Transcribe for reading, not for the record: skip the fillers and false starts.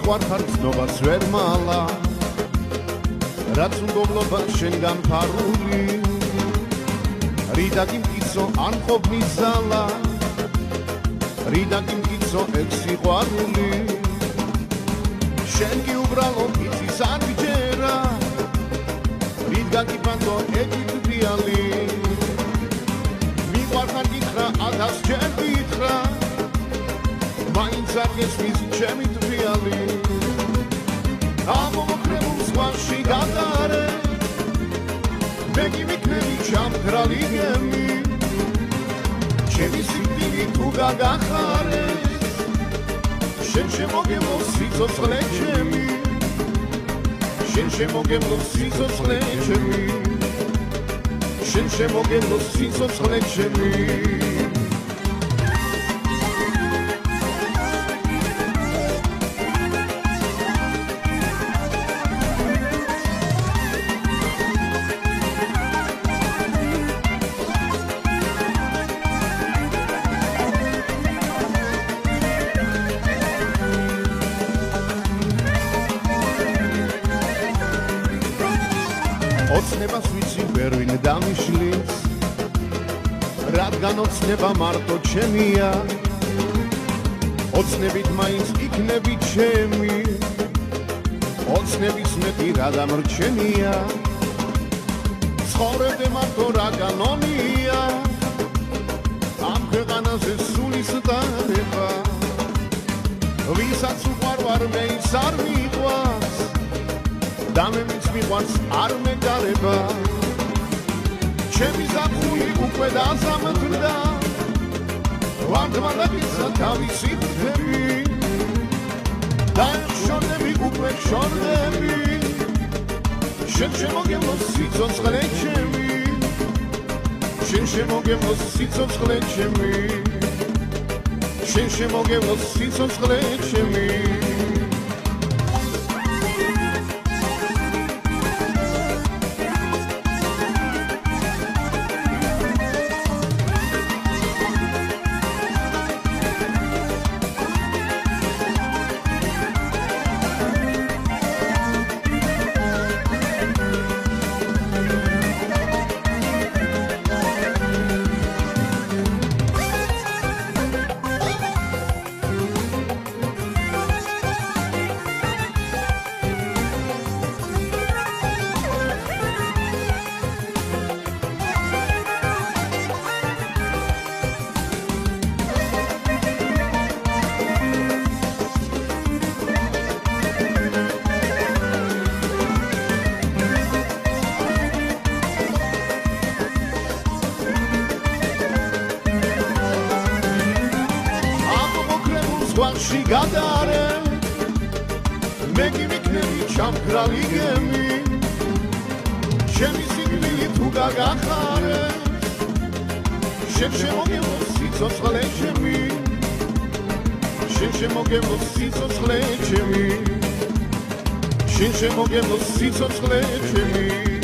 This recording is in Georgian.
მიყვარხარ ცნობას ვერ მალა რაც უნდობლობა შენგან ფარული რიდა გიმკიცო ან ყოფნის ზალა რიდა გიმკიცო ეგ სიყვარული შენ კი უბრალო იცის არ გიჯერა რიდა გიფანტო ეგ იდეალი მიყვარხარ გითხრა ათას ჯერ გითხრა მაინც არ გესმის ჩემი თვიალი ამომოქრებულ ზღვაში გადარე მე გიმიქნები ჩამქრალი გემი ჩემი სიკვდილი თუ გაგახარეს შენ შემოგემო სიცოცხლე ჩემი შენ შემოგემო სიცოცხლე ჩემი შენ შემოგემო სიცოცხლე ჩემი ოცნებას ვიცი ვერვინ დამიშლის რადგან ოცნება მარტო ჩემია ოცნებით მაინც იქნები ჩემი ოცნების მეტი რა დამრჩენია ცხოვრებდე მარტო რა კანონია ამ ქვეყანაზე სულის დანება ვისაც უყვარვარ მე ის არ მიყვარს და მე მის მიყვარს არ მეგარება ჩემი ზაფხული უკვე დაზამთრდა ვარდმანაკიცა თავისი ფრთები და შორდები უკვე შორდები შენ შემოგემო სიცოცხლე ჩემი შენ შემოგემო სიცოცხლე ჩემი შენ შემოგემო სიცოცხლე ჩემი ზღვაში გადარე მე გიმიქნები ჩამქრალი გემი ჩემი სიკვდილი თუ გაგახარეს შენ შემოგემო სიცოცხლე ჩემი შენ შემოგემო სიცოცხლე ჩემი შენ შემოგემო სიცოცხლე ჩემი